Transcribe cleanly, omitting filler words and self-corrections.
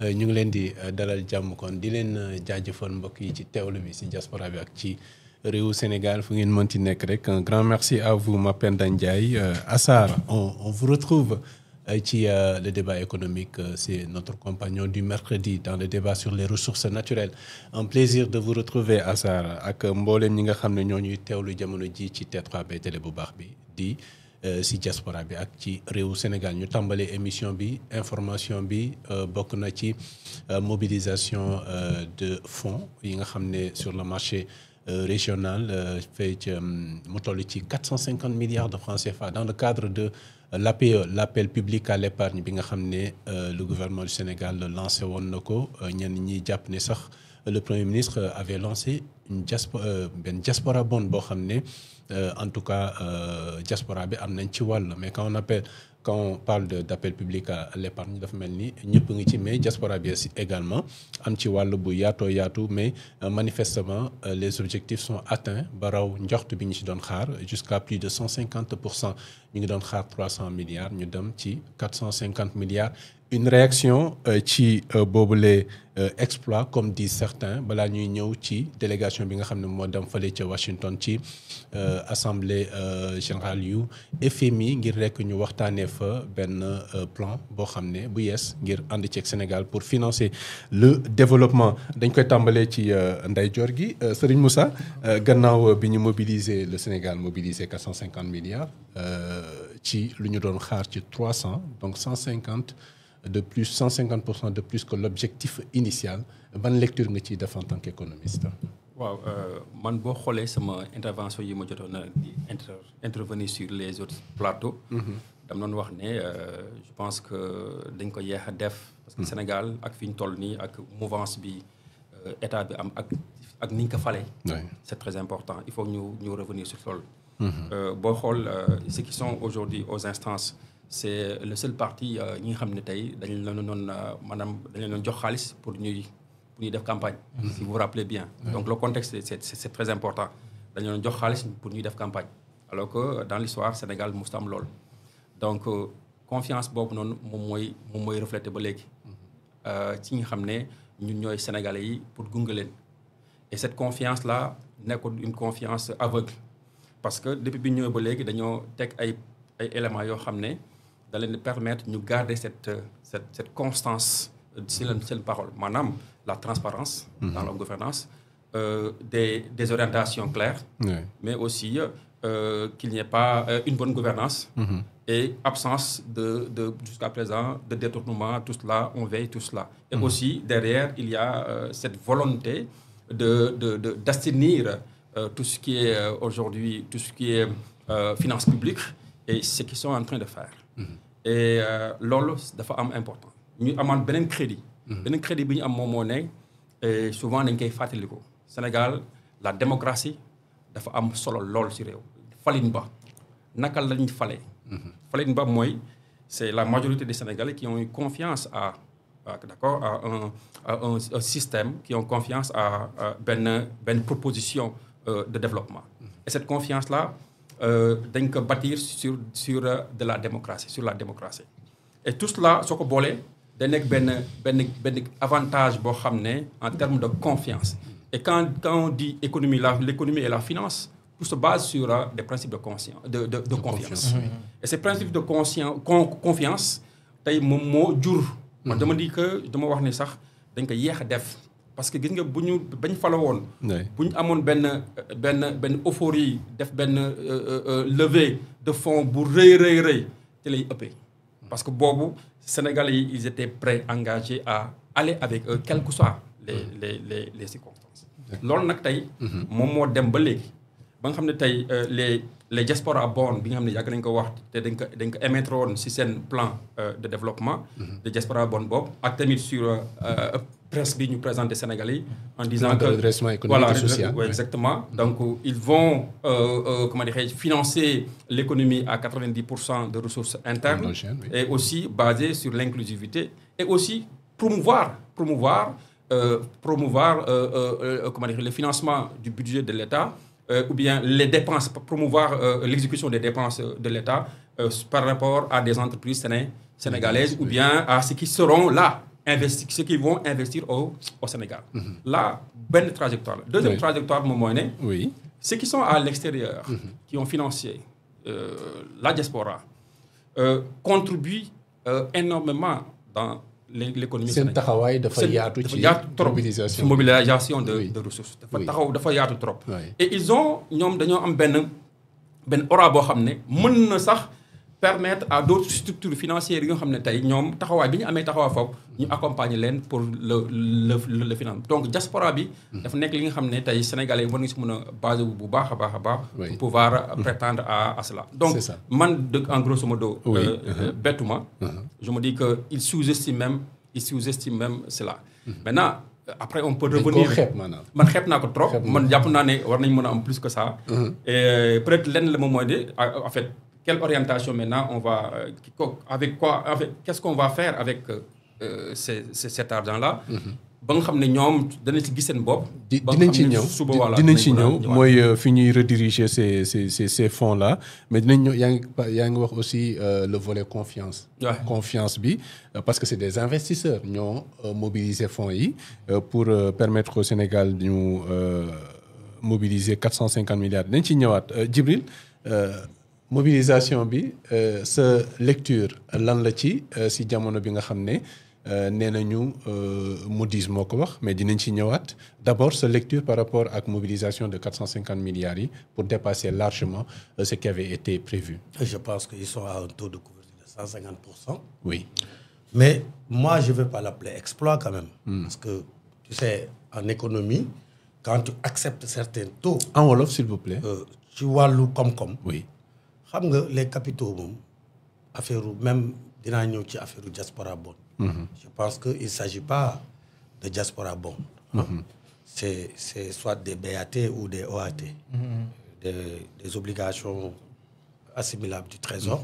ñu ngi leen di dalal jàmm kon di leen jaajëfal mbokk yi ci teewlu bi ci diaspora bi ak ci réewu Sénégal fu ngeen mënti nekk rek un grand merci à vous Mapenda Ndiaye. Assar, on vous retrouve ci le débat économique. C'est notre compagnon du mercredi dans le débat sur les ressources naturelles. Un plaisir de vous retrouver Assar ak mbooleem ñi nga xam ne ñoo ñuy teewlu jamono ji ci T3B télé bu baax bi di si diaspora bi ak ci réewu Sénégal ñu tàmbalee émission bi information bi bokk na ci mobilisation de fonds yi nga xam ne sur le marché régional fay ci mu toll ci 450 milliards de francs CFA dans le cadre de l'APE, l'appel public à l'épargne bi nga xam ne le gouvernement du Sénégal lancé woon na ko ñenn ñi jàpp ne sax le Premier ministre avait lancé une diaspora bond boo xam ne en tout cas diaspora bi am nañ ci wàll mais quand on parle d'appel public à l'épargne dafa mel ni ñëpp ngi ci mais diaspora bi également am ci wàll bu yaatoo yaatu mais manifestement les objectifs sont atteints ba raw njort bi ñu ci doon xaar jusqu'à plus de 150%. ñu ngi doon xaar 300 milliards ñu dem ci 450 milliards. Une réaction ci boobule exploit comme disent certains balaa ñuy ñëw ci délégation bi nga xam ne moo dem fële ca Washington ci assemblée générale yu FMI ngir rek ñu waxtaanee fa benn plan boo xam ne bu yees ngir ànd ceeg Sénégal pour financer le développement. dañ koy tàmbalee ci ndeyjoor gi Serigne Moussa gannaaw bi ñu mobiliser le Sénégal mobiliser 450 milliards ci lu ñu doon xaar ci 300 donc 150. De plus 150% de plus que l'objectif initial ban lecture nga ciy def en tant qu'économiste. waaw man boo xoolee sama intervention yi ma jotoon na di intervenir sur les autres plateaux. dama doon wax ne je pense que dañ ko yeex a def. parce que Sénégal ak fi ñu toll nii ak mouvance bi état bi am ak ni ñu ko falee. c'est très important il faut ñu revenir sur loolu. boo xool ceux qui sont aujourd'hui aux instances. C'est le seul parti ñi nga xam ne tey dañ leen doon maanaam dañ leen doon jox xaalis pour ñuy def campagne. si vous vous rappelez bien. donc le contexte c'est très important dañ leen doon jox xaalis pour ñuy def campagne alors que dans l'histoire Sénégal mosut am lool. donc confiance boobu noonu moom mooy refléter ba léegi ci nga xam ne ñun ñooy sénégalais yi pour gunge leen et cette confiance là nekkul une confiance aveugle parce que depuis bi ñëwee ba léegi dañoo teg ay éléments yoo xam ne. da leen permettre ñu garder cette constance ci seen parole maanaam la transparence dans la gouvernance des orientations claires mais aussi qu'il n'y ait pas une bonne gouvernance et absence de jusqu'à présent de détournement tout cela on veille tout cela et aussi derrière il y a cette volonté d'assainir tout ce qui est aujourd'hui tout ce qui est finances publiques et ce qu'ils sont en train de faire. Et loolu dafa am important ñu amaan beneen crédit. beneen crédit bi ñu am moom moo ne souvent dañ koy fàttaliku Sénégal la démocratie dafa am solo lool ci réew. falin ba naka lañ falee. falin ba mooy c'est la majorité des Sénégalais qui ont eu confiance à un système qui ont confiance à benn proposition de développement. Et cette confiance là. dañ ko bâtir sur de la démocratie sur la démocratie et tout cela soo ko boolee da nekk benn avantage boo xam ne en termes de confiance et quand on dit l'économie et la finance tout se base sur des principes de confiance. Et ces principes de confiance tey moom moo jur man dama di que dama wax ne sax dañ ko yéex a def parce que gis nga bañ fala woon bu ñu amoon benn euphorie def benn levée de fonds bu rëy te lay ëppee parce que boobu Sénégalais yi ils étaient prêts engagés à aller avec eux quelles que soient les circonstances loolu nag tey moom moo dem ba léegi ba nga xam ne tey les diaspora bonds bi nga xam ne yàgg nañ ko wax te dañ ko émettre woon ci seen plan de développement de diaspora bonds boobu ak tamit sur presse bi ñu présenté Sénégalais en disant que redressement économique et social. Oui, exactement. Donc ils vont financer l'économie à 90% de ressources internes et aussi basé sur l'inclusivité et aussi promouvoir le financement du budget de l'État ou bien les dépenses, promouvoir l'exécution des dépenses de l'État par rapport à des entreprises sénégalaises ou bien à ceux qui seront là ceux qui vont investir au Sénégal. Là, bonne trajectoire. Deuxième Oui. trajectoire, Oui. ceux qui sont à l'extérieur, qui ont financé la diaspora, contribuent énormément dans l'économie seen sénégalaise. taxawaay dafa yaatu ci mobilisation mobilisation de Oui. de ressources. Oui. dafa yaatu trop. Oui. Et ñoom dañoo am benn aura boo xam ne mën na sax permettre à d'autres structures financières yi nga xam ne tey ñoom taxawaay bi ñu amee taxawaay foofu ñu accompagner leen pour le finance. Donc diaspora bi. dafa nekk li nga xam ne tey sénégalais yi war nañu si mën a basé wu bu baax a baax a baax. Oui. pour pouvoir prétendre à cela. Donc C'est ça. man en grosso modo. Oui. Bettuma. Je me dis que il sous-estime même cela. Maintenant après on peut revenir. koo xeeb maanaam. man xeeb naa ko trop. Xeeb naa man jàpp naa ne war nañ mën a am plus que ça. Et peut-être lenn la moom mooy de en fait quelle orientation maintenant on va qu'est-ce qu'on va faire avec cet argent-là. ba nga xam ne ñoom danañ ci gis seen bopp. dinañ ci ñëw dinañ ci ñëw mooy fi ñuy rediriger ces fonds là mais dinañ ñëw yaa ngi wax aussi le volet confiance. Ouais. Confiance bi parce que c'est des investisseurs ñoo mobiliser fonds yi pour permettre au Sénégal ñu mobiliser 450 milliards dinañ ci ñëwaat Djibril mobilisation bi sa lecture lan la ci si jamono bi nga xam ne. nee nañu Moody's moo ko wax mais dinañ ci ñëwaat d'abord sa lecture par rapport ak mobilisation de 450 milliards yi pour dépasser largement ce qui avait été prévu. Je pense qu'ils sont à un taux de couverture de 150%. Oui. Mais moi, je ne vais pas l'appeler exploit quand même. Parce que, tu sais, en économie, quand tu acceptes certains taux... En wolof, s'il vous plaît. Tu vois le comme. Oui. Les capitaux, même dinaa ñëw ci affaire diaspora bond. Je pense qu'il ne s'agit pas de diaspora bond. C'est soit des BAT ou des OAT, des obligations assimilables du Trésor.